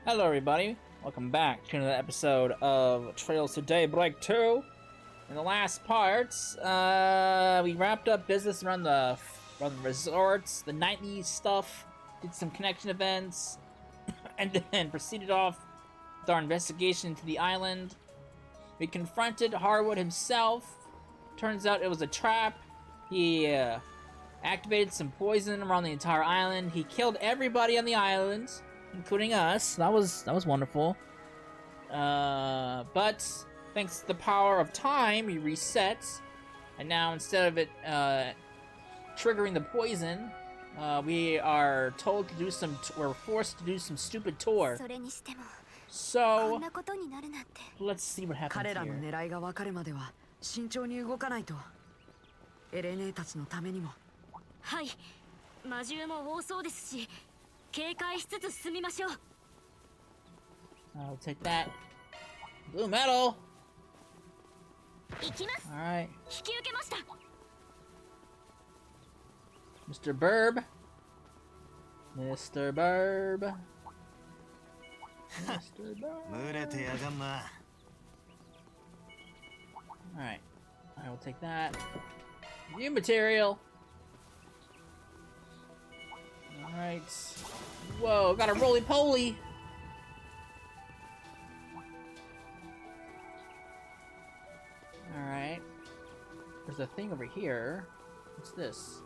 Hello everybody, welcome back to another episode of Trails to Daybreak 2. In the last parts, we wrapped up business around the resorts, the nightly stuff, did some connection events, and then proceeded off with our investigation into the island. We confronted Harwood himself. Turns out it was a trap. He activated some poison around the entire island. He killed everybody on the island, including us. That was wonderful. But thanks to the power of time, he resets, and now instead of it triggering the poison, we are told to do some. We're forced to do some stupid tour. So let's see what happens here. 慎重に動かないと。エレネたちのためにも。はい。魔獣も多そうですし、警戒しつつ進みましょう。I'll take that. Blue metal. 行きます。All right. 引き受けました。Mr. Burb. Mr. Burb. Mr. Burb. 群れてやがんな。 Alright, I will take that. New material! Alright. Whoa, got a roly-poly! Alright. There's a thing over here. What's this?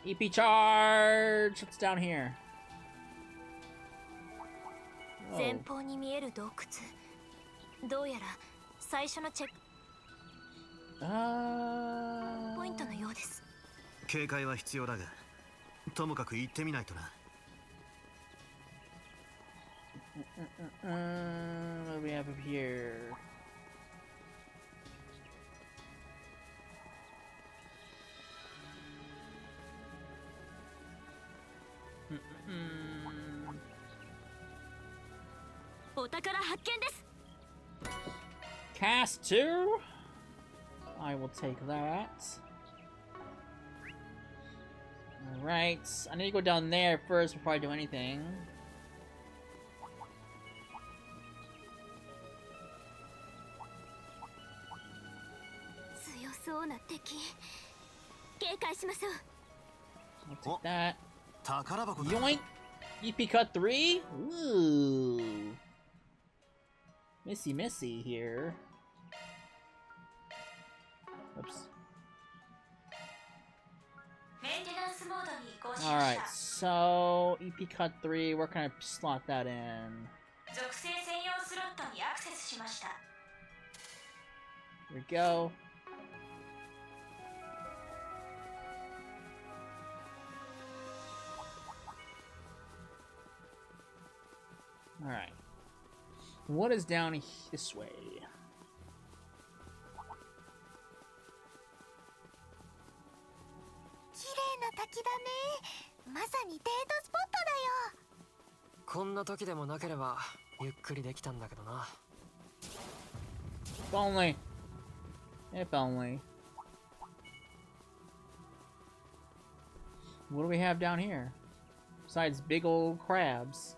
EP charge! What's down here? Whoa. 前方に見える洞窟。どうやら最初のチェックポイントのようです。警戒は必要だが、ともかく行ってみないとな。What do we have up here? Cast 2? I will take that. Alright, I need to go down there first before I do anything. I'll take that. Yoink! EP cut 3? Ooh. Missy here. Oops. Alright, so EP cut 3, where can I slot that in? Here we go. Alright. What is down this way? If only. If only. What do we have down here? Besides big old crabs.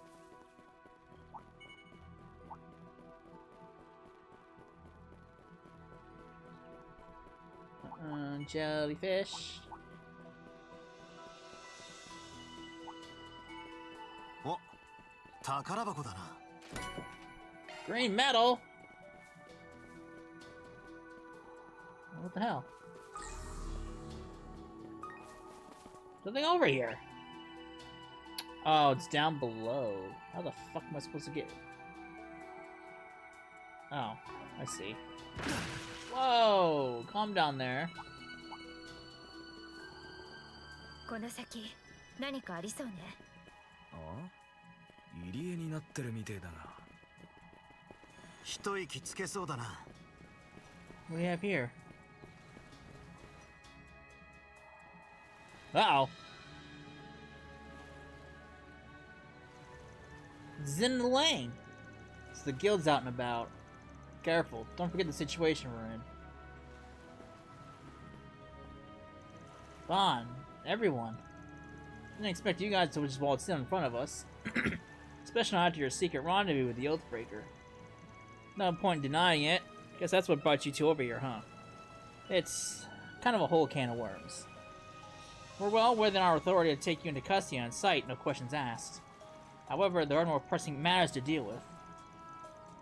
Jellyfish. Oh, 宝箱だな。 Green metal. What the hell? Something over here. Oh, it's down below. How the fuck am I supposed to get? Oh, I see. Whoa! Calm down there. この先何かありそうね。あ？入り江になってるみてえだな。一息つけそうだな。 What do we have here? Uh-oh. It's in the lane. It's the guild's out and about. Careful. Don't forget the situation we're in. Bon. Everyone. Didn't expect you guys to just waltz in front of us. Especially not after your secret rendezvous with the Oathbreaker. No point in denying it. Guess that's what brought you two over here, huh? It's kind of a whole can of worms. We're well within our authority to take you into custody on sight, no questions asked. However, there are more pressing matters to deal with.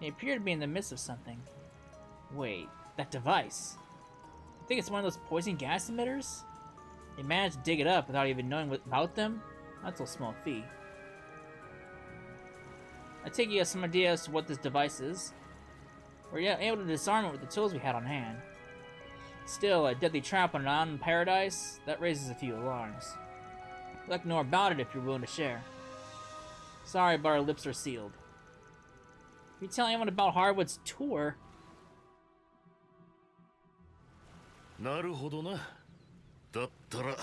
They appear to be in the midst of something. Wait, that device. I think it's one of those poison gas emitters? They managed to dig it up without even knowing about them? That's a small fee. I take you have some idea as to what this device is. We're able to disarm it with the tools we had on hand. Still, a deadly trap on an island in paradise? That raises a few alarms. I'd like to know more about it if you're willing to share. Sorry, but our lips are sealed. If you tell anyone about Hardwood's tour... なるほどな。だったら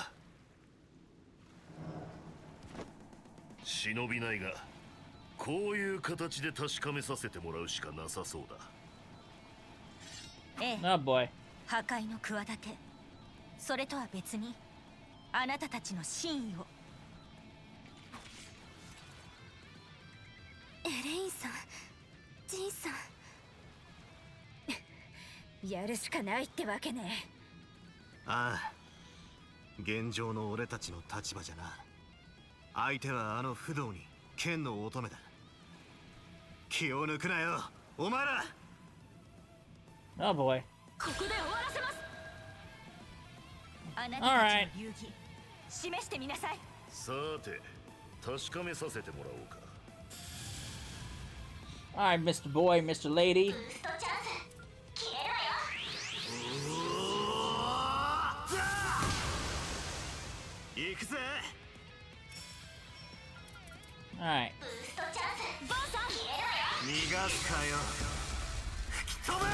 忍びないが、こういう形で確かめさせてもらうしかなさそうだ。ええ。Oh boy. 破壊の企て。それとは別に、あなたたちの真意を。エレインさん、ジンさん。やるしかないってわけね。ああ、現状の俺たちの立場じゃな。相手はあの不動に剣の乙女だ。気を抜くなよ、お前ら。Oh boy. ここで終わらせます。あなたたちの流儀、示してみなさい。さて、確かめさせてもらおうか。Alright, Mr. Boy, Mr. Lady. 行くぜ。Alright. 逃がすかよ。吹き飛べ。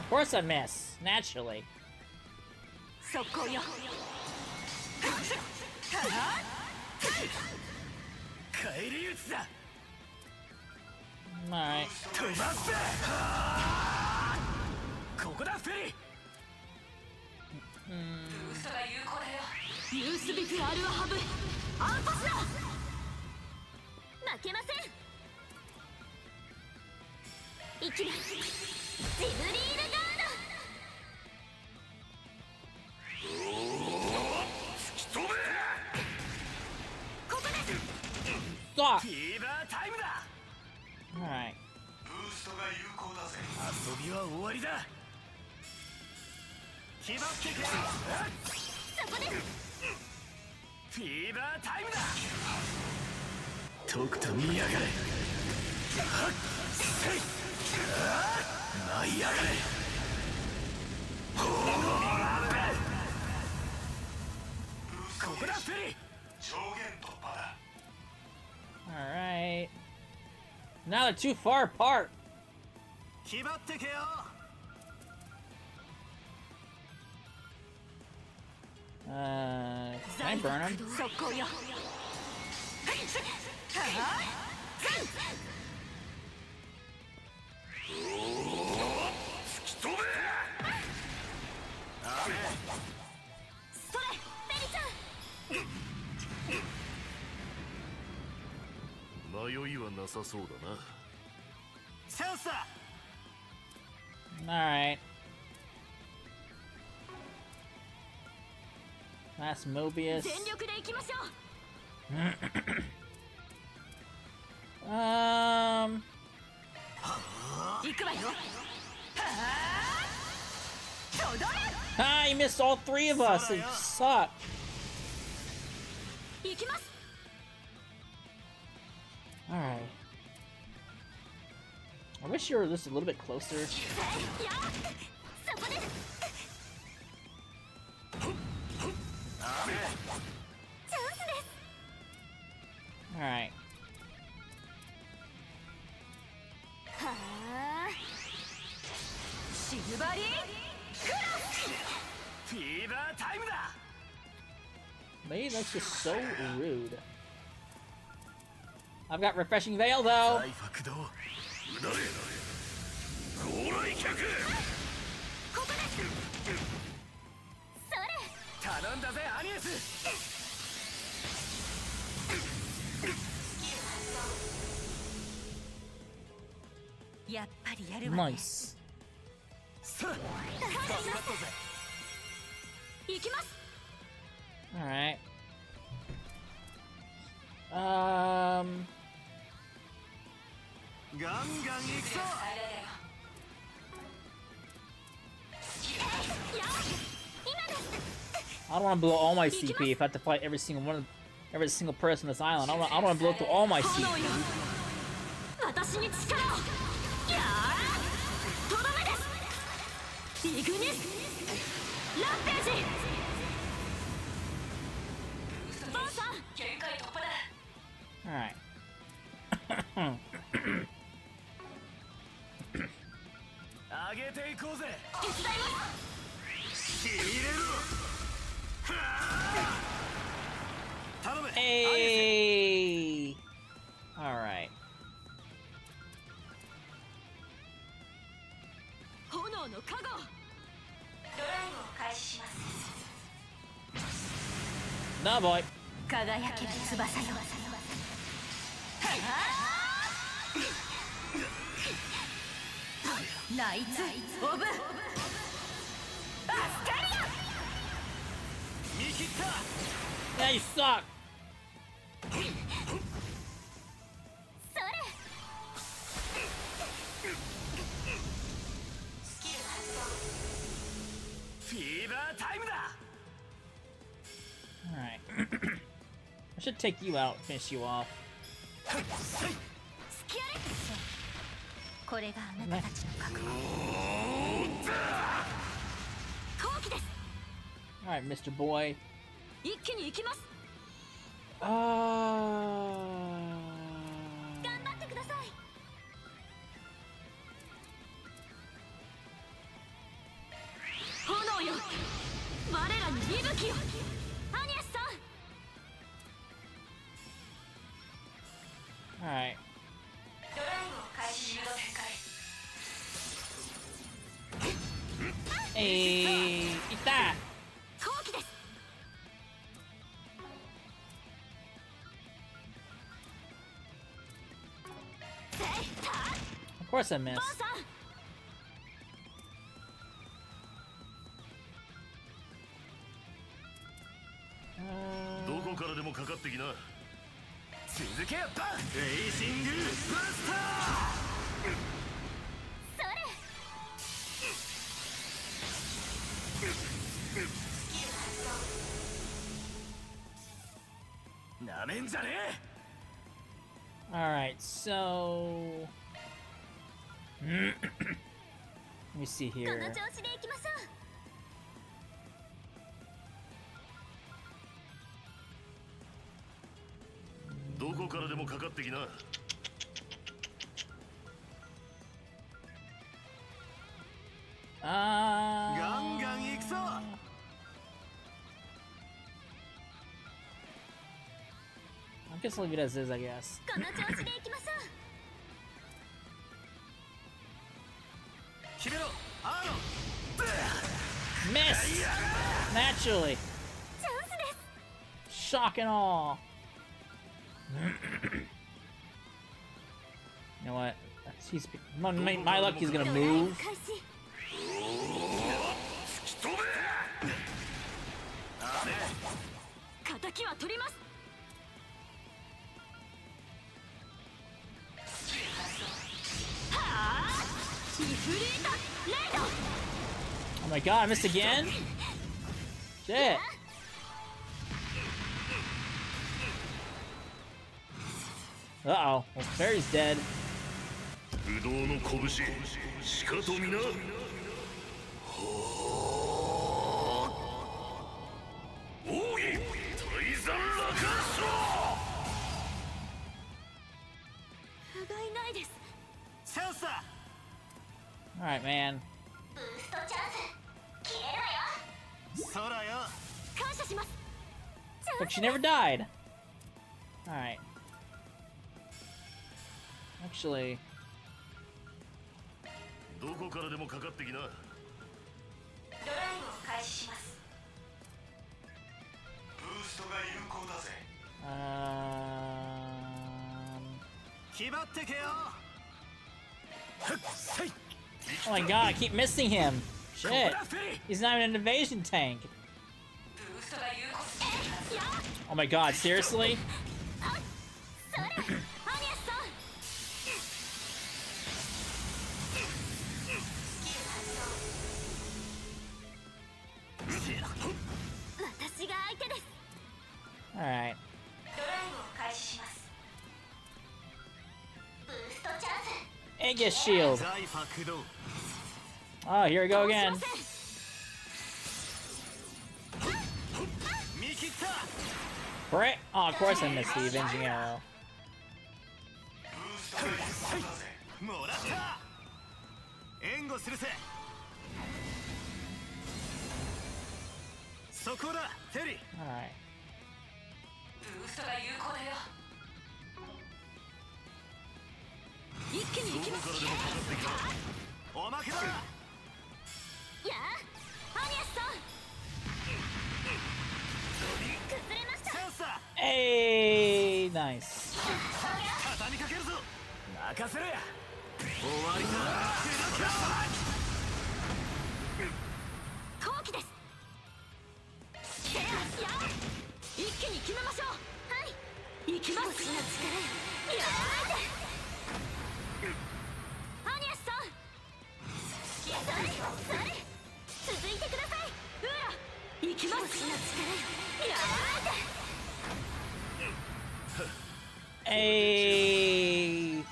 Of course I miss, naturally. 速攻よ。帰り討ちだ。Alright. 飛ばせ。ここだフェリー。ブーストが有効だよ。ユースビフアルアハブアンパスだ。負けません。行きます。ジブリールガ吹き飛べ。ここです。 Stop! フィーバータイムだ。Alright. ブーストが有効だぜ。遊びは終わりだ。決まってけ。そこです。フィーバータイムだ。とくと見やがれ。はっせい。舞いやがれ。ここだフェリー。上限突破だ。Alright. Now they're too far apart. 決まってけよ。Can I burn him? 速攻よ。吹き飛べ。それ、ベリちゃん。迷いはなさそうだな。チャンスだ。Alright. Last Mobius. 全力で行きましょう。行くわよ。Ah, you missed all three of us. It sucked. 行きます。 Alright. I wish you were just a little bit closer. やそこです。チャンスです。 Alright. はあ。シルバリークロス。フィーバータイムだ。 Maybe that's just so rude. I've got refreshing veil though. 大爆動。うなれ。高来客。ここです。それ。頼んだぜアニエス。てやるわね。 Nice. 行きます。 Alright. ガンガン行くぞ。 I don't want to blow all my CP if I have to fight every single person on this island. I don't want to blow through all my CP. 私に力を。やー、とどめです。イグニスランページ。ボンさん、限界突破だ。 Alright. 上げていこうぜ。手伝います。しびれろ。頼む。 Hey! Alright. 炎の加護。ドライブを開始します。 No, boy. 輝ける翼よ。ナイツ・オブ・アスカリア。 見切った。 Yeah, you suck. それ。 フィーバータイムだ。 Alright. I should take you out, finish you off. スキアレ。これがあなたたちの覚悟。後期です。 Alright, Mr. Boy. 一気に行きます。 Uh... 頑張ってください。炎よ、我らに息吹よ。アニエスさん。 Alright. ドライブを開始。展開。 Hey, eat that. 後期です。 Of course I missed. ボンさん。 どこからでもかかってきな。続けやった。レイシングブースタそれ。 ー。なめんじゃねえ。 Alright, so... Let me see この here. 調子で行きましょう。 どこからでもかかってきな。 ガンガン行くぞ。 I guess I'll leave it as is, I guess. この調子で行きましょう。 決めろ、アーロン。 Missed! Naturally! チャンスです。 Shock and awe! You know what? My luck he's gonna ドライブ move. 開始。 敵は取ります。 はあ、イフリートレイド。 Oh my god, I missed again? Shit! Uh-oh. Well, Fairy's dead. 不動の拳、しかとみな。奥義、大山落下賞。 不甲斐ないです。 チャンスだ。 Alright, man. ブーストチャンス。消えるわよ。空よ。感謝します。 But she never died. Alright. Actually... どこからでもかかってきな。 ドライブを開始します。 ブーストが有効だぜ。 Um... 決まってけよ。Oh my god, I keep missing him. Shit. He's not even an invasion tank. Oh my god, seriously? Alright. Aegis shield. Oh, here we go again. Brick. Oh, of course I missed the avenging arrow. Alright. Hey, nice. Hey.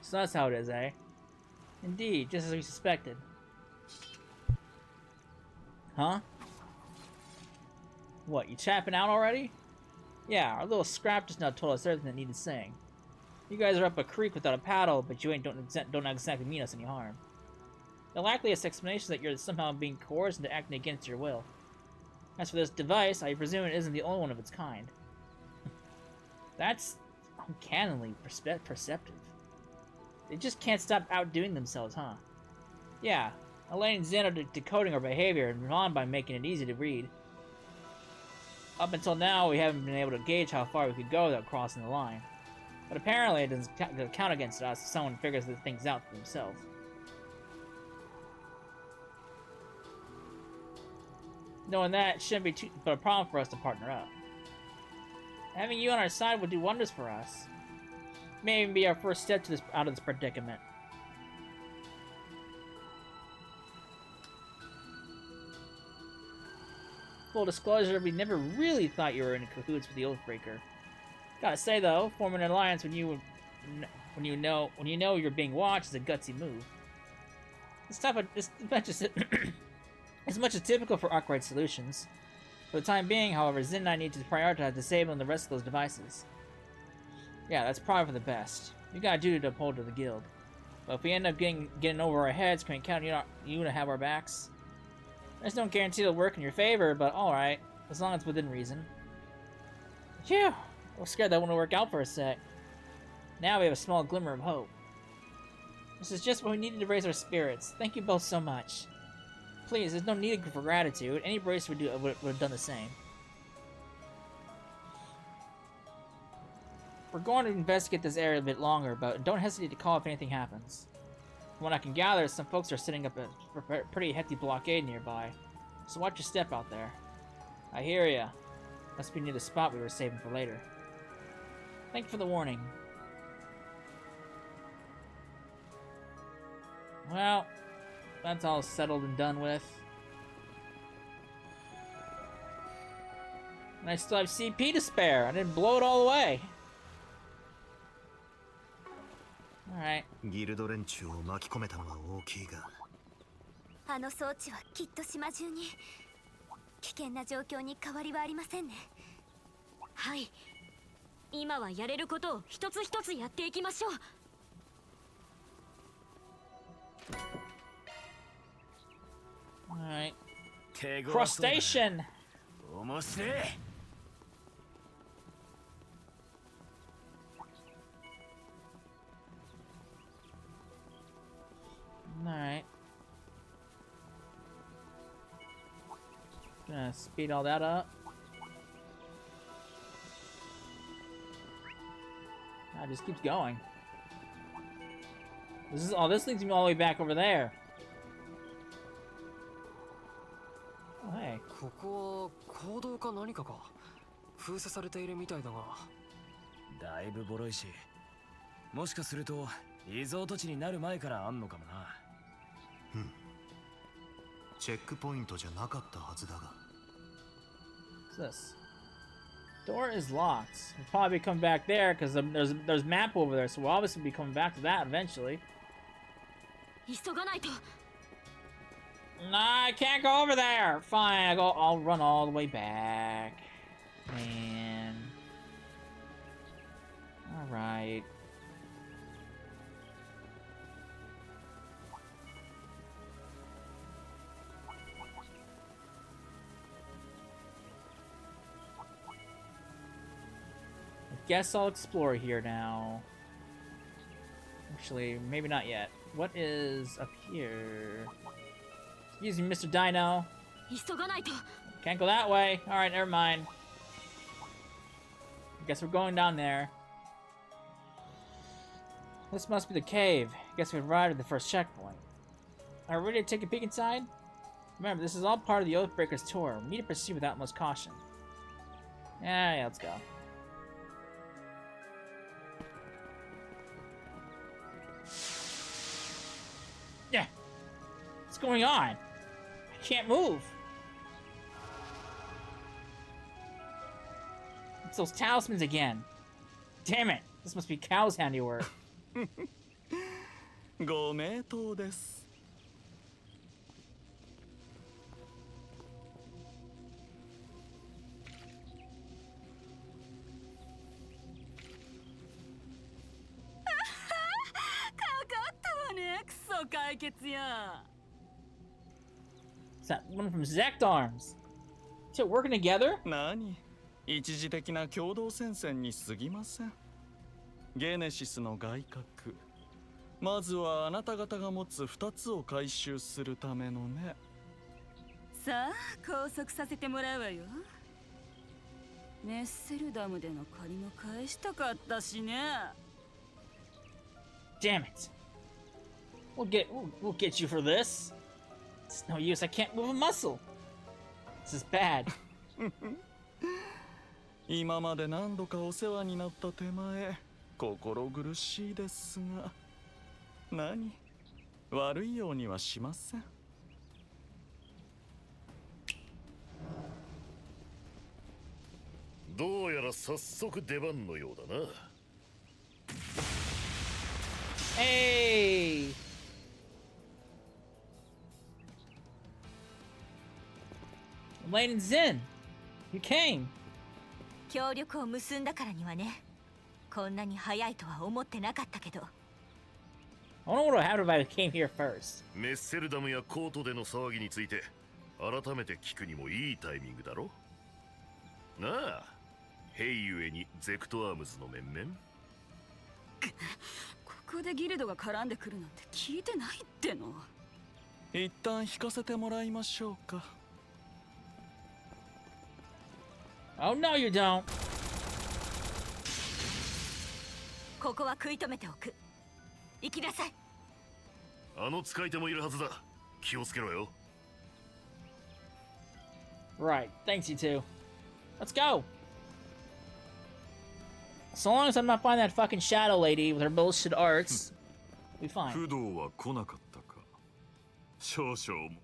So that's how it is, eh? Indeed, just as we suspected. Huh? What, you tapping out already? Yeah, our little scrap just now told us everything that needed saying. You guys are up a creek without a paddle, but you don't exactly mean us any harm. The likeliest explanation is that you're somehow being coerced into acting against your will. As for this device, I presume it isn't the only one of its kind. That's uncannily perceptive. They just can't stop outdoing themselves, huh? Yeah, letting Zen decoding our behavior and on by making it easy to read. Up until now, we haven't been able to gauge how far we could go without crossing the line. But apparently it doesn't count against us if someone figures the things out for themselves. Knowing that, it shouldn't be too but a problem for us to partner up. Having you on our side would do wonders for us. May even be our first step to out of this predicament. Full disclosure, we never really thought you were in cahoots with the Oathbreaker. Gotta say though, forming an alliance when you know you're being watched is a gutsy move. This as much as typical for Arkwright Solutions. For the time being, however, Zin and I need to prioritize disabling the rest of those devices. Yeah, that's probably for the best. We got a duty to uphold to the guild. But if we end up getting over our heads, can we count you to have our backs? There's no guarantee it'll work in your favor, but alright, as long as it's within reason. Phew! I was scared that wouldn't work out for a sec. Now we have a small glimmer of hope. This is just what we needed to raise our spirits. Thank you both so much. Please, there's no need for gratitude. Any brace would have done the same. We're going to investigate this area a bit longer, but don't hesitate to call if anything happens. From what I can gather, some folks are setting up a pretty hefty blockade nearby, so watch your step out there. I hear ya. Must be near the spot we were saving for later. Thank you for the warning. Well, that's all settled and done with. And I still have CP to spare. I didn't blow it all away. Alright. ギルド連中を巻き込めたのは大きいが、あの装置はきっと島中に危険な状況に変わりはありませんね。はい。今はやれることを一つ一つやっていきましょう。Alright. Crustacean! 面白い。Alright. Speed all that up. It just keeps going. This leads me all the way back over there. Oh, hey. ここは坑道か何かか。封鎖されているみたいだが。だいぶボロいし、もしかするとリゾート地になる前からあんのかもな。チェックポイントじゃなかったはずだが。What's this? Door is locked. We'll probably be coming back there because there's map over there, so we'll obviously be coming back to that eventually. 急がないと。 Nah, I can't go over there. Fine, I'll run all the way back. Man. All right. Guess I'll explore here now. Actually, maybe not yet. What is up here? Excuse me, Mr. Dino. 急がないと。 Can't go that way. Alright, never mind. Guess we're going down there. This must be the cave. Guess we arrived at the first checkpoint. Are we ready to take a peek inside? Remember, this is all part of the Oathbreakers tour. We need to proceed with utmost caution. Yeah, let's go. Yeah. What's going on? I can't move. It's those talismans again. Damn it. This must be Cal's handiwork. ご名答です。解決や。 It's that one from Zect Arms. So working together? 何？一時的な共同戦線に過ぎません。ゲネシスの外郭。まずはあなた方が持つ2つを回収するためのね。さあ、拘束させてもらうわよ。ネッセルダムでの借りも返したかったしね。Damn it. We'll get you for this. It's no use, I can't move a muscle. This is bad. 今まで何度かお世話になった手前、心苦しいですが。何？悪いようにはしません。どうやら早速出番のようだな。Hey! Lane Zin, you came. 協力を結んだからにはね。こんなに早いとは思ってなかったけど。I don't know what happened if I came here first. メッセルダムやコートでの騒ぎについて改めて聞くにもいいタイミングだろ。なあ、ヘイユエにゼクトアームズの面々。ここでギルドが絡んでくるなんて聞いてないっての。一旦引かせてもらいましょうか。Oh no, you don't. ここは食い止めておく。行きなさい。あの使い手もいるはずだ。気をつけろよ。Right, thanks you two. Let's go. So long as I'm not finding that fucking shadow lady with her bullshit arts, we fine. 不動は来なかったか。少々も。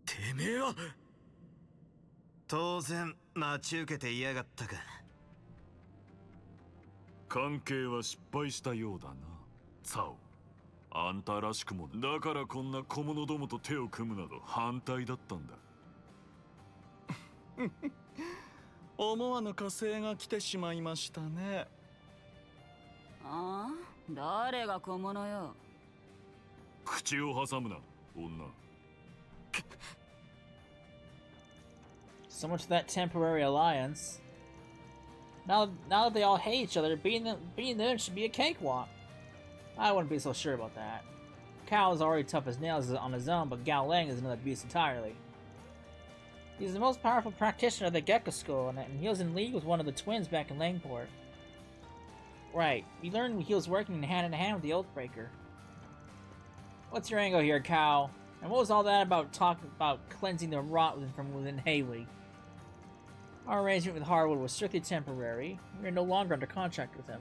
てめえは。当然待ち受けていやがったか。関係は失敗したようだな。サオ。あんたらしくもだからこんな小物どもと手を組むなど反対だったんだ。思わぬ火星が来てしまいましたね。ああ、誰が小物よ。口を挟むな、女。So much for that temporary alliance. Now that they all hate each other, beating them should be a cakewalk. I wouldn't be so sure about that. Cao is already tough as nails on his own, but Gao Ling is another beast entirely. He's the most powerful practitioner of the Gecko School, and he was in league with one of the twins back in Langport. Right, we learned he was working hand in hand with the Oathbreaker. What's your angle here, Cao? And what was all that about talking about cleansing the rot from within Heiyue? Our arrangement with Harwood was strictly temporary. We are no longer under contract with him.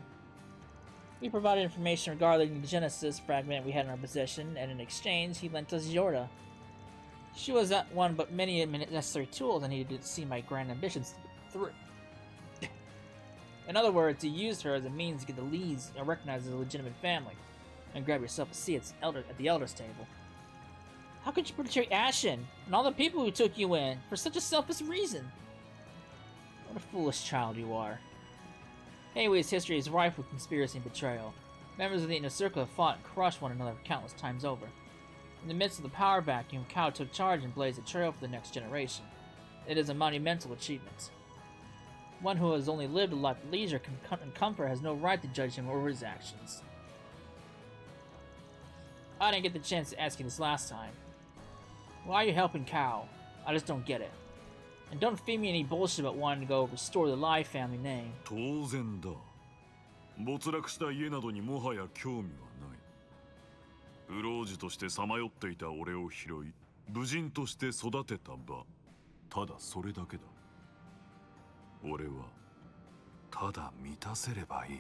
We provided information regarding the Genesis fragment we had in our possession, and in exchange, he lent us Yorda. She was one but many necessary tools I needed to see my grand ambitions through. In other words, you used her as a means to get the Lees recognized as a legitimate family, and grab yourself a seat at the Elders' table. How could you betray Ashen and all the people who took you in for such a selfish reason? What a foolish child you are. Heiyue's history is rife with conspiracy and betrayal. Members of the Inner Circle have fought and crushed one another countless times over. In the midst of the power vacuum, Cao took charge and blazed a trail for the next generation. It is a monumental achievement. One who has only lived a life of leisure and comfort has no right to judge him over his actions. I didn't get the chance to ask you this last time. Why are you helping Cao? I just don't get it. And don't feed me any bullshit about wanting to go restore the Lai family name. 当然だ。没落した家などにもはや興味はない。不老児としてさまよっていた俺を拾い、武人として育てた場。ただそれだけだ。俺はただ満たせればいい。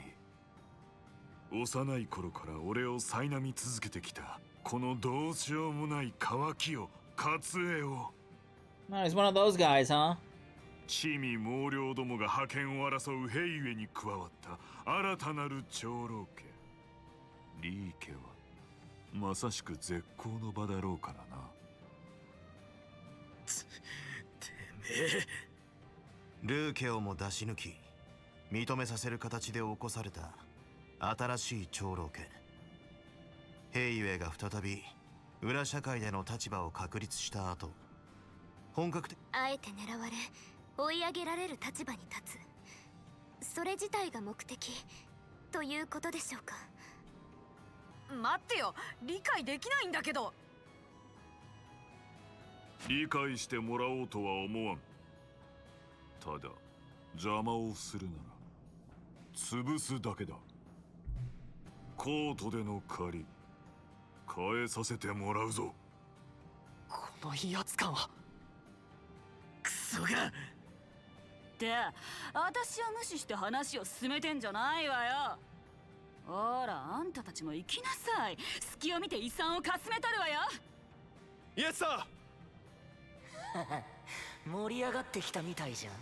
幼い頃から俺を苛み続けてきたこのどうしようもない渇きを、渇えを。No, he's one of those guys, huh? 地味猛量どもが覇権を争う平ゆえに加わった新たなる長老家。リー家はまさしく絶好の場だろうからな。てめえ。ルー家をも出し抜き認めさせる形で起こされた新しい長老家。平ゆが再び裏社会での立場を確立した後、本格的あえて狙われ追い上げられる立場に立つ、それ自体が目的ということでしょうか。待ってよ、理解できないんだけど。理解してもらおうとは思わん。ただ邪魔をするなら潰すだけだ。コートでの借り返させてもらうぞ。この威圧感は。クソが。って私を無視して話を進めてんじゃないわよ。ほら、あんたたちも行きなさい。隙を見て遺産をかすめ取るわよ。イエスさん盛り上がってきたみたいじゃん。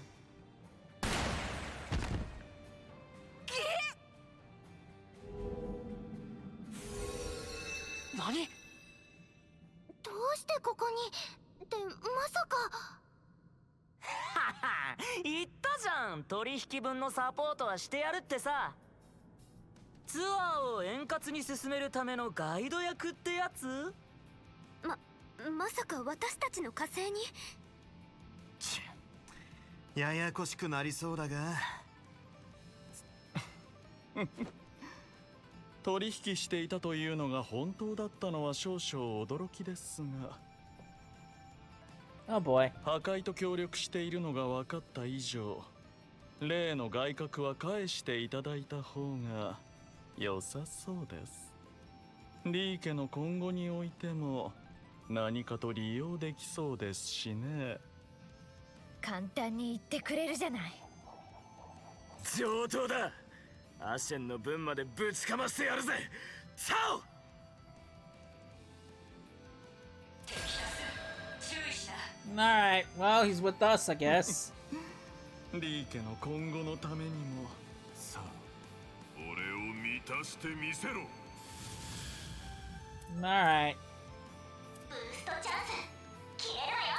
何？どうしてここにってまさか。はは言ったじゃん、取引分のサポートはしてやるってさ。ツアーを円滑に進めるためのガイド役ってやつ？まさか私たちの火星に。ややこしくなりそうだが取引していたというのが本当だったのは少々驚きですが。Oh boy. 破壊と協力しているのが分かった以上、例の外角は返していただいた方が良さそうです。リー家の今後においても何かと利用できそうですしね。簡単に言ってくれるじゃない。上等だ。アシェンの分までぶちかましてやるぜ。サオ。Alright, well, he's with us, I guess. リー家の今後のためにも。さあ、俺を満たしてみせろ。Alright. ブーストチャンス切れるわよ。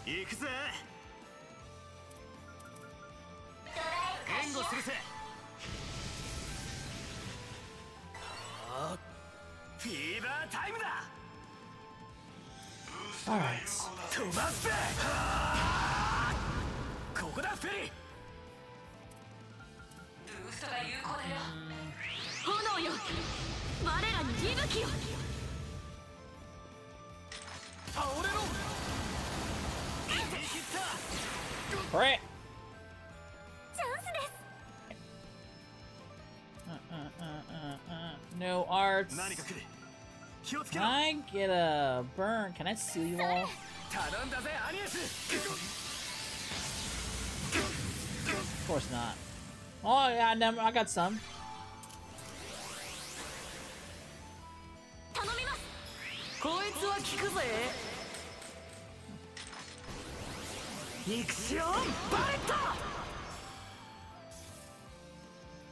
行くぜ。援護するぜ。フィーバータイムだ。Alright. 飛ばすぜ。ここだフェリー。炎よ我らに息吹を Right. チャンスです No arts. Can I get a burn? Can I seal you all? Of course not. Oh yeah, never. I got some. 頼みます こいつは効くぜ。イクシオンバレット。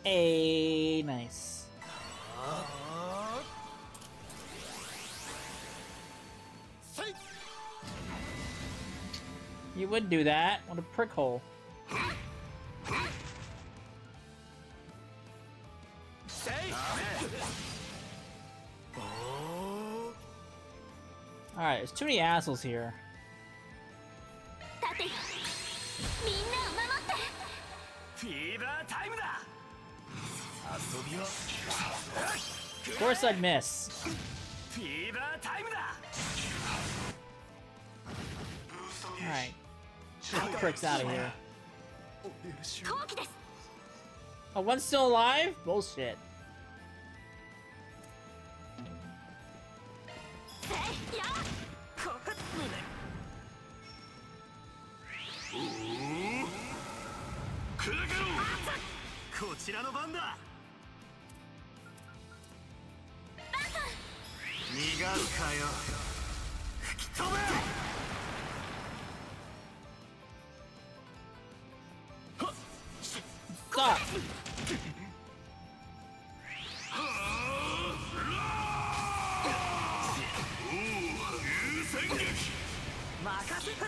Hey, nice. You would do that. What a prick hole. Alright, there's too many assholes here. 立てよみんなを守って フィーバータイムだ。 遊びは Of course I'd miss. フィーバータイムだ。 Alright. Get the pricks out of here. 後期です Oh, one's still alive? Bullshit. せいや こちらの番だ。逃がすかよ。吹き飛べ。 Stop! 任せた。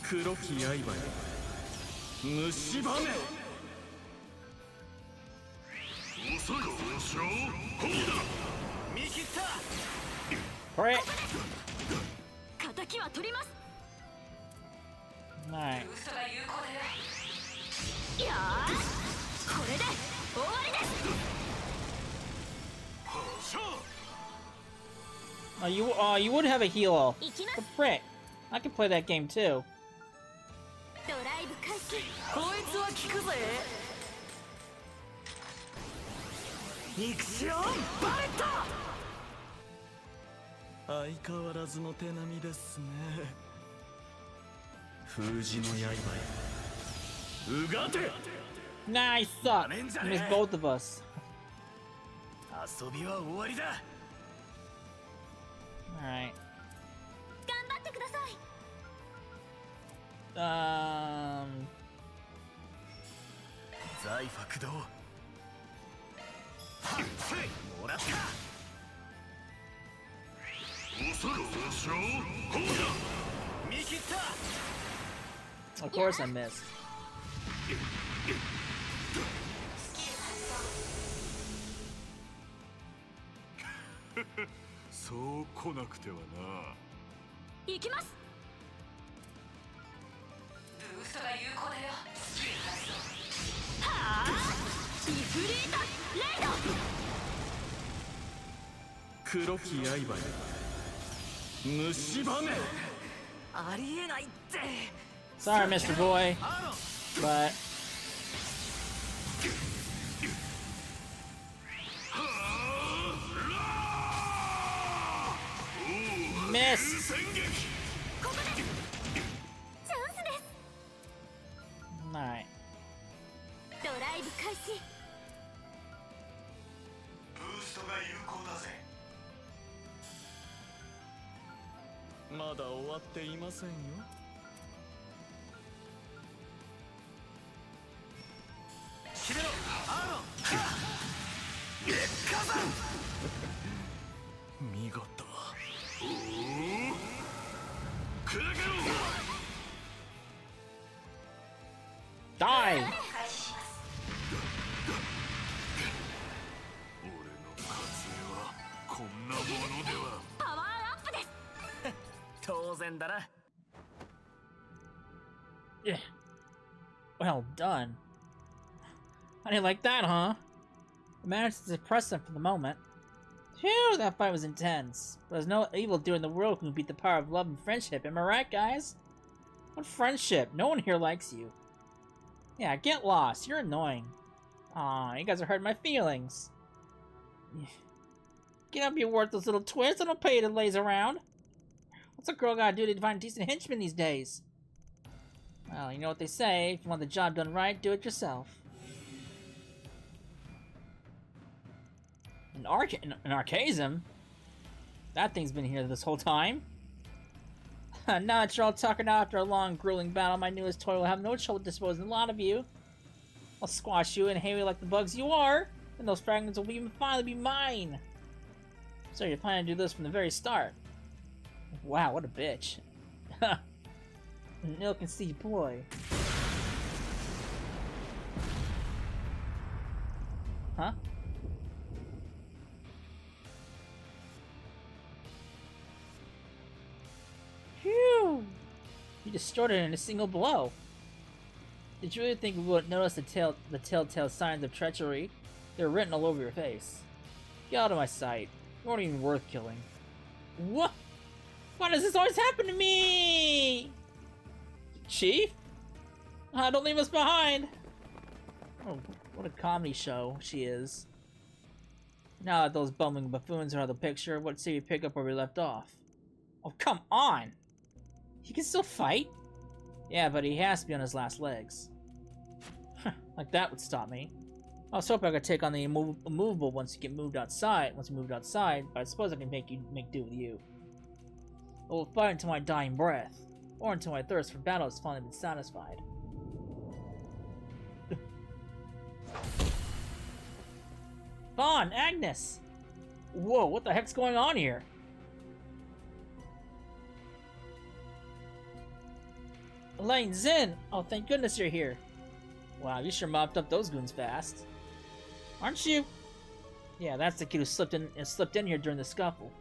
黒き刃よ蝕め。 Prick! 敵は取ります Alright. いやーこれで終わりです Oh, you would have a heal. 行きま The す prick. I can play that game too. ドライブ開始 こいつは効くぜ。イクシオンバレット。 相変わらずの手並みですね。封じの刃ようがて。 Nice suck. You missed both of us. 遊びは終わりだ。 Alright. 頑張ってください 財フ動。もらった。 見切った。 Of course I missed. そう来なくてはな。行きますはあイフリータレイド 黒き刃よ蝕め。 ありえないって。 Sorry, Mr. Boy. But miss. ここですチャンスです Alright. ドライブ開始ブーストが有効だぜ。まだ終わっていませんよ。決めろアーロン。月火山。見事。 Die! 俺の活営はこんなものでは。パワーアップです当然だな。Yeah. Well done. How do you like that, huh? I managed to suppress them for the moment. Phew, that fight was intense. But there's no evil doer in the world who can beat the power of love and friendship. Am I right, guys? What friendship? No one here likes you. Yeah, get lost. You're annoying. Aw, you guys are hurting my feelings. Get up, you worthless little twist. I don't pay you to laze around. What's a girl gotta do to find decent henchmen these days? Well, you know what they say. If you want the job done right, do it yourself. An archasm? That thing's been here this whole time. Now that you're all tuckered out after a long, grueling battle, my newest toy will have no trouble disposing of a lot of you. I'll squash you and Heiyue like the bugs you are, and those fragments will even finally be mine. So you're planning to do this from the very start. Wow, what a bitch. Milk and see boy. Huh? Phew! You destroyed it in a single blow. Did you really think we wouldn't notice the telltale signs of treachery? They're written all over your face. Get out of my sight. You aren't even worth killing. What? Why does this always happen to me? Chief? Don't leave us behind! Oh, what a comedy show she is. Now that those bumbling buffoons are out of the picture, what say we pick up where we left off? Oh, come on! He can still fight? Yeah, but he has to be on his last legs. Like that would stop me. I was hoping I could take on the immovable once we moved outside, but I suppose I can make do with you. I will fight until my dying breath, or until my thirst for battle has finally been satisfied. Vaughn! Agnes! Whoa, what the heck's going on here? Elaine, Zin! Oh, thank goodness you're here. Wow, you sure mopped up those goons fast. Aren't you? Yeah, that's the kid who slipped in here during the scuffle.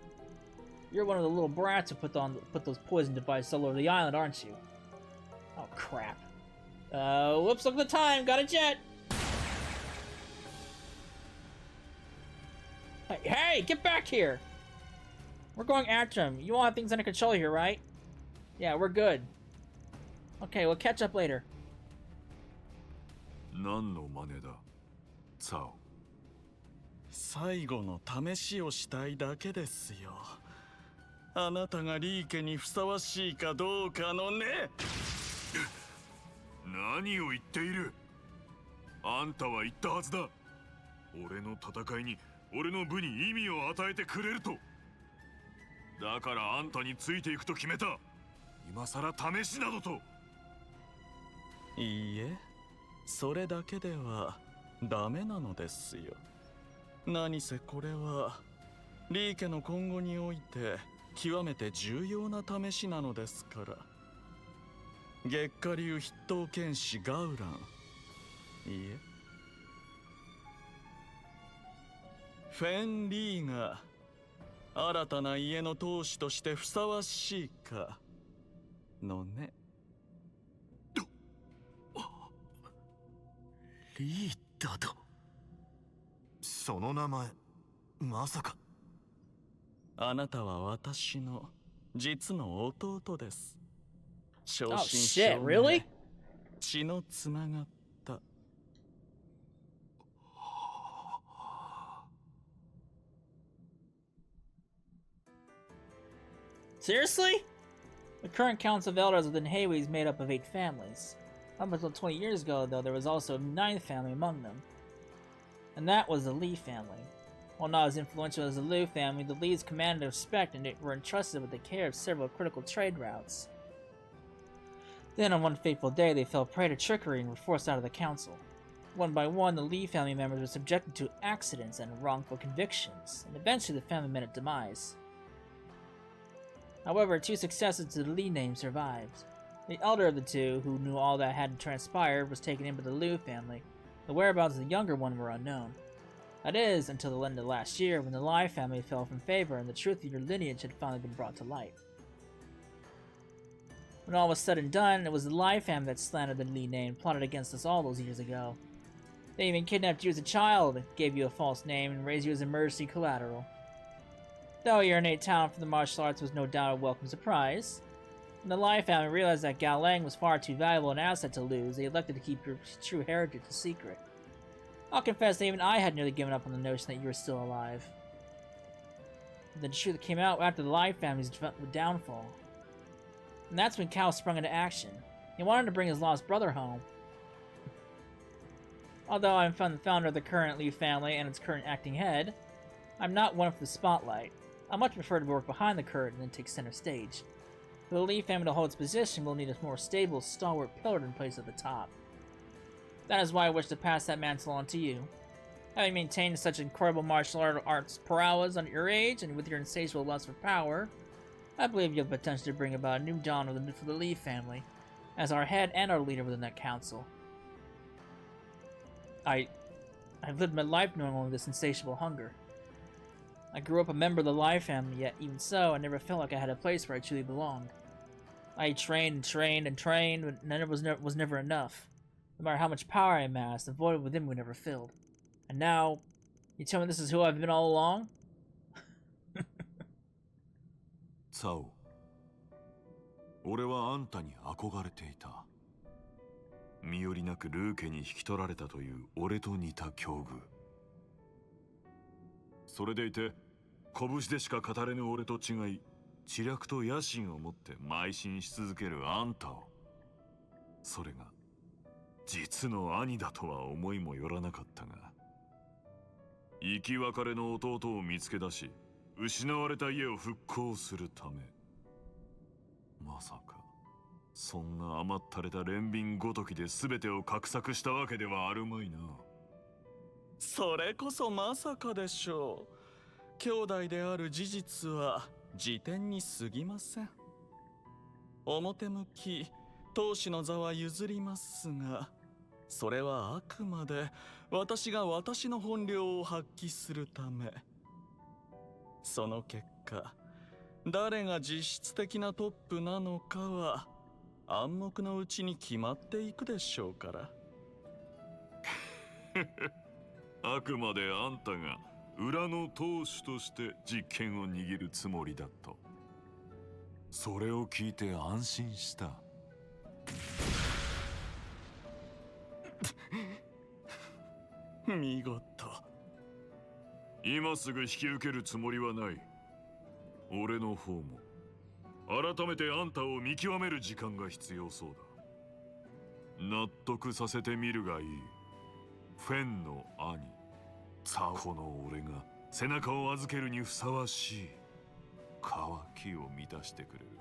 You're one of the little brats who put those poison devices all over the island, aren't you? Oh, crap. Whoops, look at the time! Got a jet! Hey, get back here! We're going after him. You all have things under control here, right? Yeah, we're good. Okay, we'll catch up later. 何の真似だ、サオ。最後の試しをしたいだけですよ。あなたがリー家にふさわしいかどうかのね。何を言っている。あんたは言ったはずだ。俺の戦いに俺の部に意味を与えてくれると。だからあんたについていくと決めた。今さら試しなどと。いいえ、それだけではダメなのですよ。何せこれはリー家の今後において極めて重要な試しなのですから。月下流筆頭剣士ガウラン、いいえ、フェン・リーが新たな家の当主としてふさわしいかのね。リーだと。その名前、まさか。あなたは私の実の弟です。正 Oh 真 shit, 正銘 really? 血のつながった。Seriously? The current Council of Elders within Heiyue is made up of 8 families. Up until 20 years ago, though, there was also a 9th family among them. And that was the Li family. While not as influential as the Liu family, the Li's commanded respect and were entrusted with the care of several critical trade routes. Then on one fateful day, they fell prey to trickery and were forced out of the council. One by one, the Li family members were subjected to accidents and wrongful convictions, and eventually the family met its demise. However, 2 successors to the Li name survived. The elder of the 2, who knew all that had transpired, was taken in by the Liu family. The whereabouts of the younger one were unknown. That is, until the end of last year, when the Lai family fell from favor and the truth of your lineage had finally been brought to light. When all was said and done, it was the Lai family that slandered the Li name and plotted against us all those years ago. They even kidnapped you as a child, gave you a false name, and raised you as emergency collateral. Though your innate talent for the martial arts was no doubt a welcome surprise, when the Lai family realized that Gao Lang was far too valuable an asset to lose, they elected to keep your true heritage a secret. I'll confess that even I had nearly given up on the notion that you were still alive. But the truth came out after the Lai family's downfall. And that's when Cao sprung into action. He wanted to bring his lost brother home. Although I'm the founder of the current Li family and its current acting head, I'm not one for the spotlight. I much prefer to work behind the curtain than take center stage. For the Li family to hold its position, we'll need a more stable, stalwart pillar in place at the top. That is why I wish to pass that mantle on to you. Having maintained such incredible martial arts prowess at your age, and with your insatiable lust for power, I believe you have potential to bring about a new dawn for the Li family, as our head and our leader within that council. I've lived my life knowing only this insatiable hunger. I grew up a member of the Lai family, yet even so, I never felt like I had a place where I truly belonged. I trained and trained and trained, but none of it was never enough. No matter how much power I amassed, the void within me never filled. And now, you tell me this is who I've been all along? サオ、俺はあんたに憧れていた。身寄りなくルー家に引き取られたという俺と似た境遇。それでいて、拳でしか語れぬ俺と違い、知略と野心を持って邁進し続けるあんたを。それが、実の兄だとは思いもよらなかったが、生き別れの弟を見つけ出し、失われた家を復興するため。まさかそんな甘ったれた憐憫ごときで全てを画策したわけではあるまいな。それこそまさかでしょう。兄弟である事実は辞典に過ぎません。表向き当主の座は譲りますが、それはあくまで私が私の本領を発揮するため。その結果、誰が実質的なトップなのかは暗黙のうちに決まっていくでしょうから。あくまであんたが裏の当主として実権を握るつもりだと。それを聞いて安心した。見事。今すぐ引き受けるつもりはない。俺の方も改めてあんたを見極める時間が必要そうだ。納得させてみるがいい。フェンの兄サオコの俺が背中を預けるにふさわしい渇きを満たしてくれる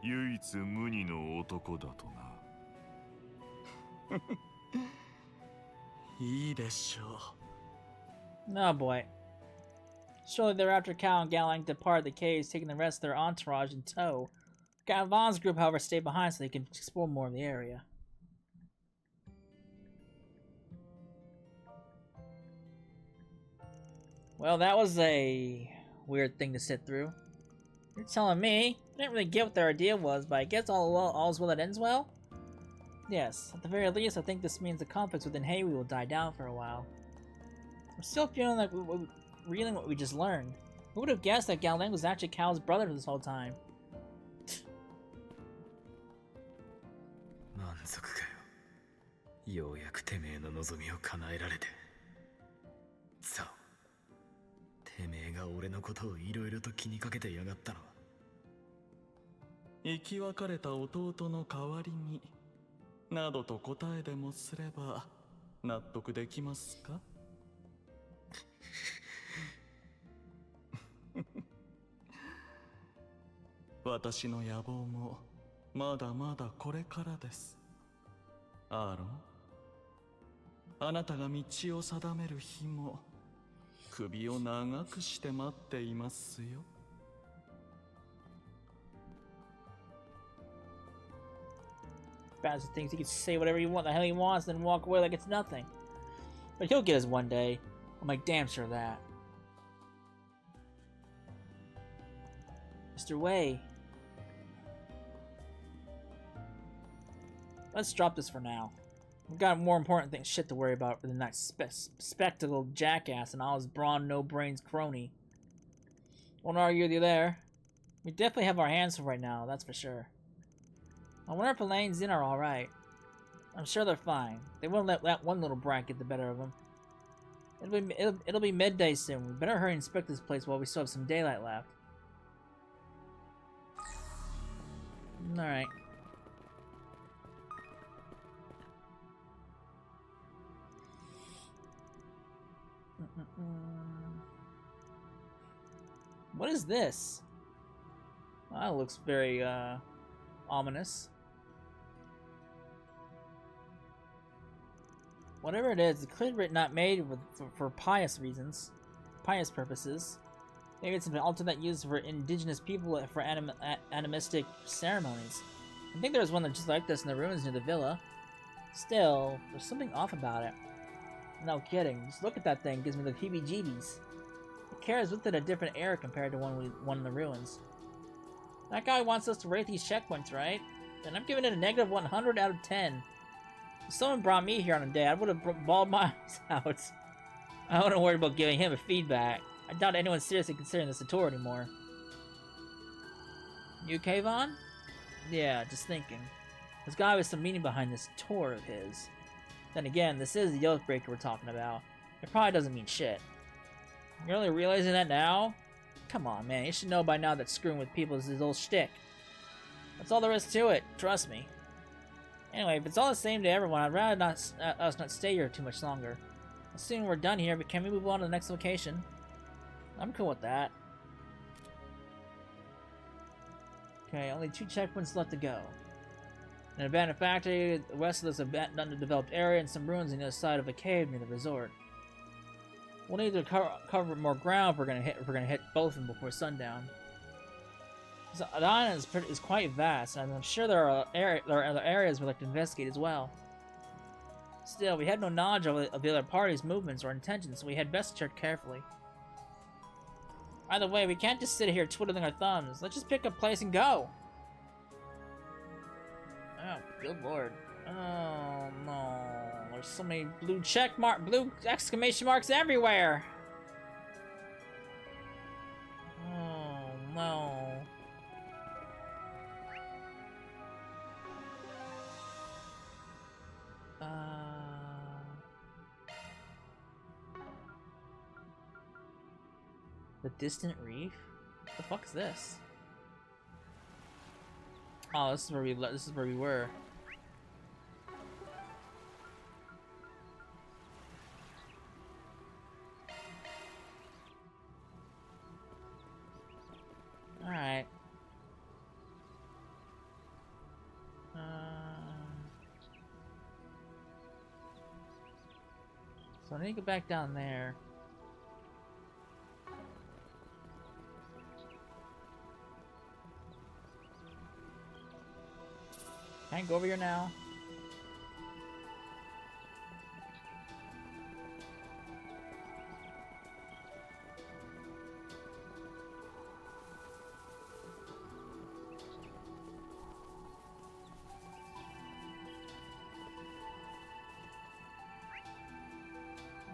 唯一無二の男だとな。いいでしょう。Oh boy. Shortly thereafter, Cal and Galang depart the caves, taking the rest of their entourage in tow. Vaughn's group, however, stayed behind so they can explore more of the area. Well, that was a weird thing to sit through. You're telling me? I didn't really get what their idea was, but I guess all's well that ends well? Yes, at the very least, I think this means the conflicts within Heiyue will die down for a while. I'm still feeling like reeling what we just learned. Who would have guessed that Gao Lang was actually Cal's brother this whole time? 満足かよ。ようやくてめえの望みを叶えられて。そう。てめえが俺のことをいろいろと気にかけてやがったのは。生き別れた弟の代わりになどと答えでもすれば納得できますか？私の野望もまだまだこれからです。アーロン、あなたが道を定める日も首を長くして待っていますよ。Bastard thinks he can say whatever the hell he wants, then walk away like it's nothing. But he'll get us one day. I'm like damn sure of that. Mr. Wei. Let's drop this for now. We've got more important things, shit to worry about for the next spectacled jackass and all his brawn, no brains crony. Won't argue with you there. We definitely have our hands full right now, that's for sure. I wonder if Elaine's in are alright. I'm sure they're fine. They won't let that one little brat get the better of them. It'll be midday soon. We better hurry and inspect this place while we still have some daylight left. Alright. What is this? Well, that looks very, ominous. Whatever it is, it's clearly not made for pious reasons. Pious purposes. Maybe it's an alternate used for indigenous people for animistic ceremonies. I think there's one that's just like this in the ruins near the villa. Still, there's something off about it. No kidding, just look at that thing, gives me the heebie-jeebies. It carries with it a different air compared to one in the ruins. That guy wants us to rate these checkpoints, right? And I'm giving it a negative 100 out of 10. If someone brought me here on a day, I would have bawled my eyes out. I wouldn't worry about giving him a feedback. I doubt anyone's seriously considering this a tour anymore. You okay, Vaughn? Yeah, just thinking. There's gotta be some meaning behind this tour of his. Then again, this is the Daybreak we're talking about. It probably doesn't mean shit. You're only realizing that now? Come on, man. You should know by now that screwing with people is his old shtick. That's all there is to it. Trust me. Anyway, if it's all the same to everyone, I'd rather us not stay here too much longer. Assuming we're done here, but can we move on to the next location? I'm cool with that. Okay, only 2 checkpoints left to go. An abandoned factory, the rest of this underdeveloped area, and some ruins on the other side of a cave near the resort. We'll need to cover more ground if we're gonna hit both of them before sundown. So, the island is quite vast, and I'm sure there are other areas we'd like to investigate as well. Still, we had no knowledge of the other party's movements or intentions, so we had best tread carefully. Either way, we can't just sit here twiddling our thumbs. Let's just pick a place and go. Oh, good lord. Oh no. There's so many blue exclamation marks everywhere. Oh no. The distant reef? What the fuck is this? Oh, this is where we were. All right. So I need to go back down there. Can I go over here now?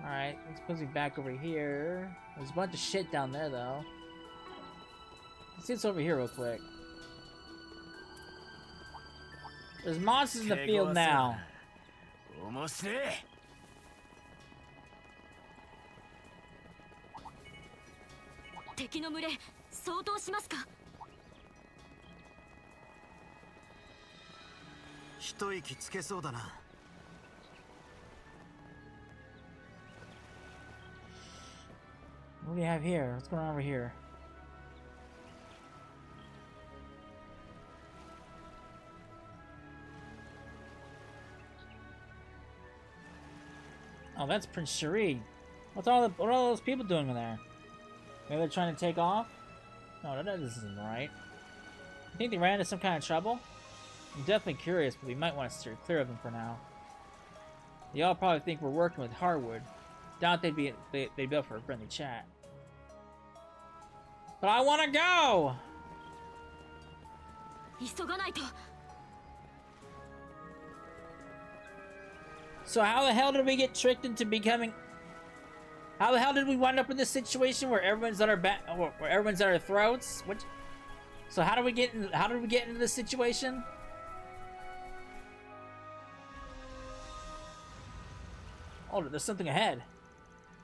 Alright, let's put me back over here. There's a bunch of shit down there though. Let's see what's over here real quick. There's monsters in the field now. What do we have here? What's going on over here? Oh, that's Prince Cherie. What are all those people doing in there? Maybe they're trying to take off? No, that isn't right. You think they ran into some kind of trouble? I'm definitely curious, but we might want to steer clear of them for now. They all probably think we're working with Harwood. Doubt they'd be up for a friendly chat. But I want to go! So how the hell did we get tricked into becoming... How the hell did we wind up in this situation where everyone's at our back, where everyone's at our throats? What? So how did we get into this situation? Oh, there's something ahead.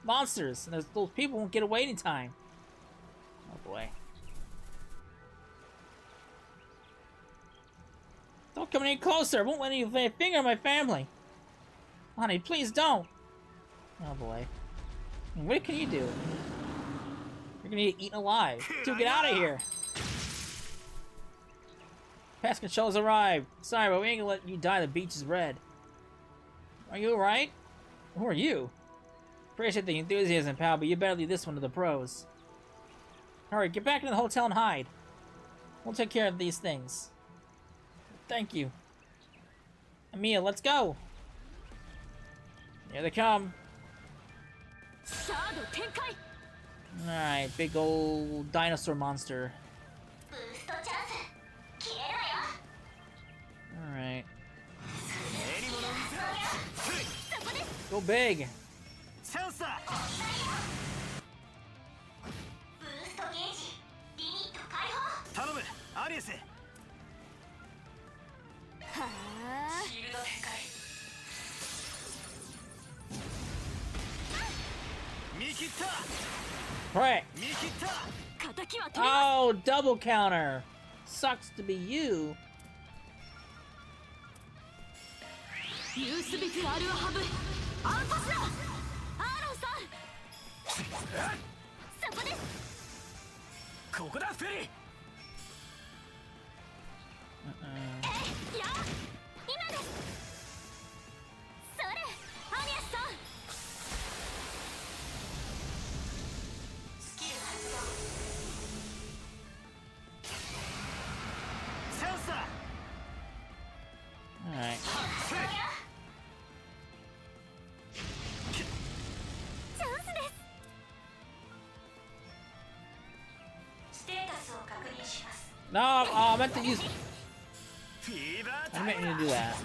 Monsters, and those people won't get a waiting time. Oh boy. Don't come any closer. I won't let you lay a finger on my family. Honey, please don't. Oh boy. What can you do? You're gonna get eaten alive. Dude, get out of here. Pest control's arrived. Sorry, but we ain't gonna let you die. The beach is red. Are you alright? Who are you? Appreciate the enthusiasm, pal, but you better leave this one to the pros. Hurry, get back into the hotel and hide. We'll take care of these things. Thank you. Amiya, let's go. Here they come. Alright, big old dinosaur monster. Alright. Go big. Right. Oh, double counter. Sucks to be you. Alright. No, oh, I meant to use... I meant to do that.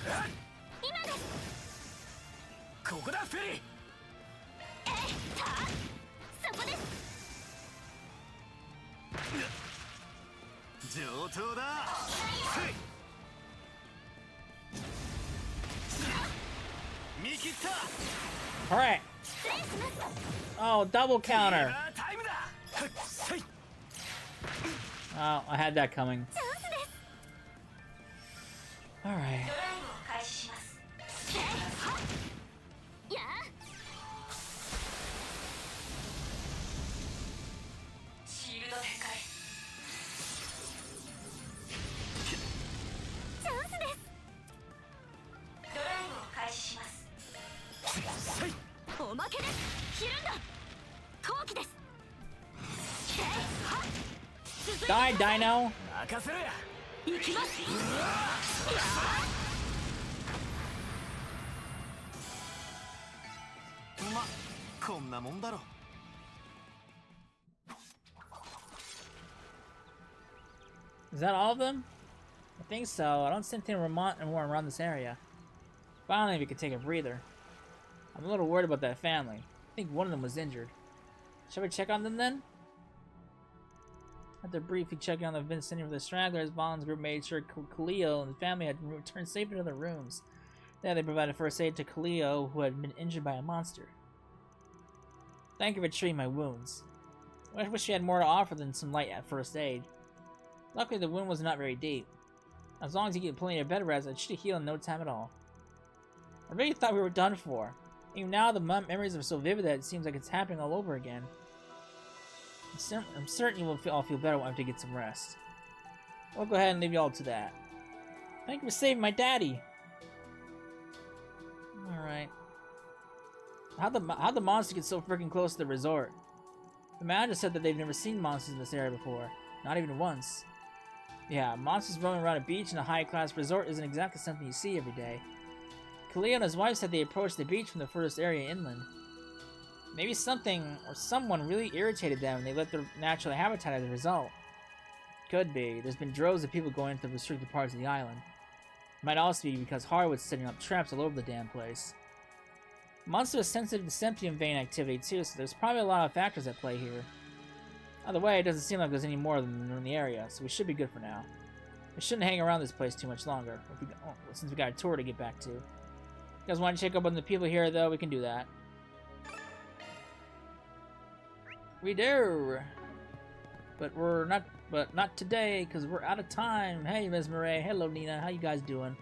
Alright. Oh, double counter. Oh, I had that coming. Alright. Die, Dino! Is that all of them? I think so. I don't see anything more around this area. Finally, we could take a breather. I'm a little worried about that family. I think one of them was injured. Shall we check on them then? After briefly checking on the vicinity of the stragglers, Vaughn's group made sure Khalil and the family had returned safely to their rooms. There they provided first aid to Khalil, who had been injured by a monster. Thank you for treating my wounds. I wish you had more to offer than some light first aid. Luckily, the wound was not very deep. As long as you get plenty of bed rest, it should heal in no time at all. I really thought we were done for. Even now, the memories are so vivid that it seems like it's happening all over again. I'm certain you will all feel better after you get some rest. We'll go ahead and leave you all to that. Thank you for saving my daddy! Alright. How'd the monster get so freaking close to the resort? The manager said that they've never seen monsters in this area before. Not even once. Yeah, monsters roaming around a beach in a high-class resort isn't exactly something you see every day. Khalil and his wife said they approached the beach from the furthest area inland. Maybe something or someone really irritated them and they left their natural habitat as a result. Could be. There's been droves of people going into restricted parts of the island. Might also be because Heiyue was setting up traps all over the damn place. Monster is sensitive to sympium vein activity too, so there's probably a lot of factors at play here. Either way, it doesn't seem like there's any more of them in the area, so we should be good for now. We shouldn't hang around this place too much longer, since we got a tour to get back to. If you guys want to check up on the people here, though, we can do that. We do! But not today, because we're out of time. Hey, Ms. Murray. Hello, Nina. How you guys doing?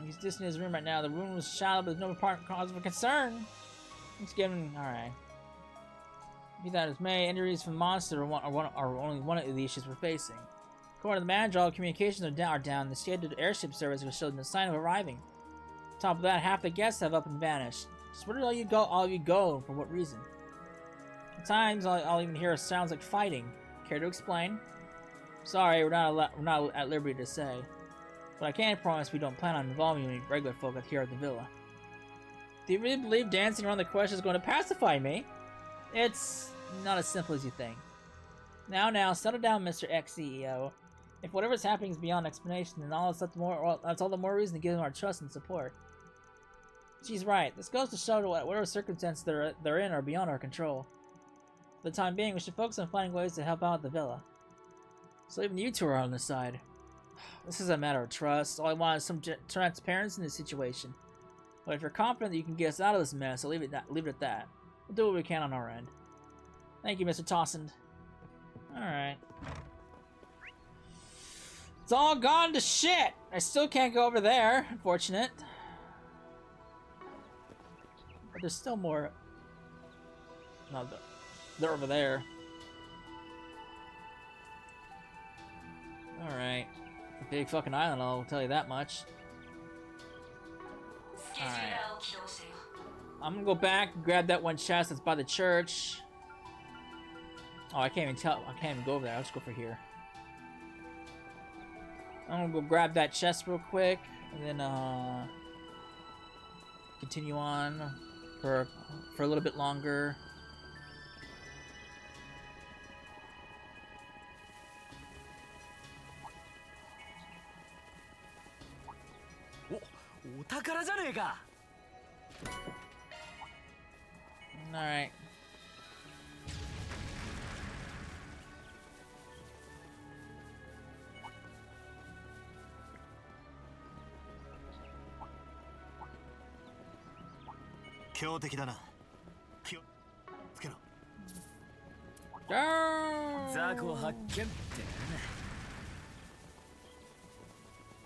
He's just in his room right now. The room was shallow, but there's no apparent cause for concern. He's getting... Alright. Be that as may, injuries from the monster are only one of the issues we're facing. According to the manager, all communications are down. The scheduled airship service has showed no sign of arriving. On top of that, half the guests have up and vanished. Just where did all you go, for what reason? At times, I'll even hear sounds like fighting. Care to explain? Sorry, we're not at liberty to say. But I can promise we don't plan on involving any regular folk here at the villa. Do you really believe dancing around the question is going to pacify me? It's not as simple as you think. Now, settle down, Mr. Ex-CEO. If whatever's happening is beyond explanation, then that's all the more reason to give them our trust and support. She's right. This goes to show that whatever circumstances they're in are beyond our control. For the time being, we should focus on finding ways to help out at the villa. So even you two are on the side. This is a matter of trust. All I want is some transparency in this situation. But if you're confident that you can get us out of this mess, I'll leave it at that. We'll do what we can on our end. Thank you, Mr. Tossend. Alright. It's all gone to shit! I still can't go over there. Unfortunate. But there's still more... No, they're over there. Alright. Big fucking island, I'll tell you that much. Alright. I'm gonna go back and grab that one chest that's by the church. Oh, I can't even go over there. I'll just go for here. I'm gonna go grab that chest real quick, and then continue on for a little bit longer. Alright.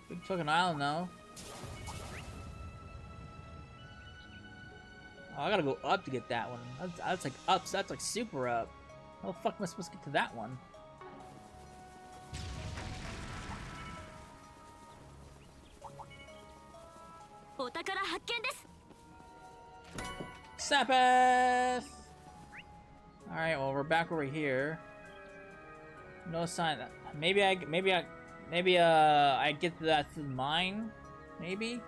Big fucking island though. Oh, I gotta go up to get that one. That's like up, so that's like super up. How the fuck am I supposed to get to that one? Sabbath! Alright, well we're back over here. No sign that maybe I get that through mine? Maybe?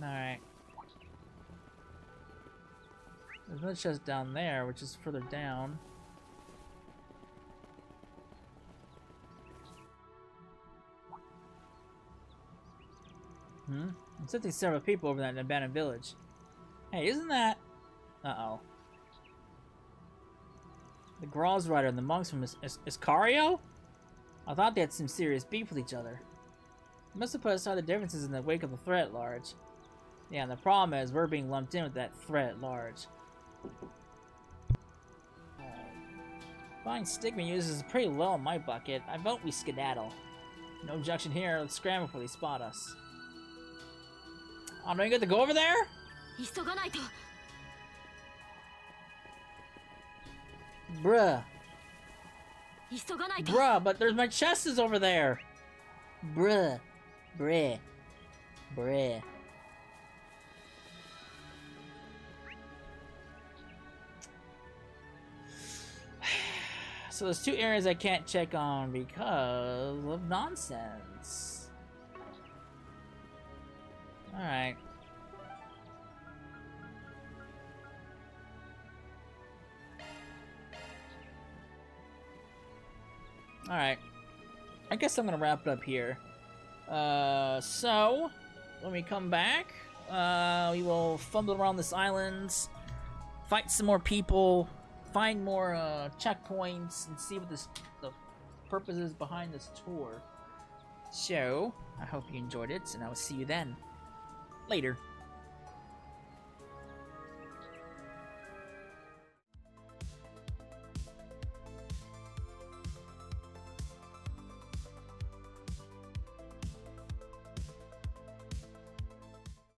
Alright. There's another chest down there, which is further down. I'm sensing several people over in that abandoned village. Hey, isn't that... Uh-oh. The Gralls Rider and the monks from Iscario? I thought they had some serious beef with each other. They must have put aside the differences in the wake of the threat at large. Yeah, and the problem is we're being lumped in with that threat at large. Fine stigma uses is pretty low on my bucket. I vote we skedaddle. No objection here. Let's scramble before they spot us. I'm gonna get to go over there? Bruh. Bruh, but there's my chest is over there. Bruh. Bruh. Bruh. So there's two areas I can't check on because of nonsense. Alright. Alright. I guess I'm gonna wrap it up here. So, when we come back, we will fumble around this island, fight some more people, find more checkpoints, and see what the purpose is behind this tour. So, I hope you enjoyed it, and I will see you then. Later.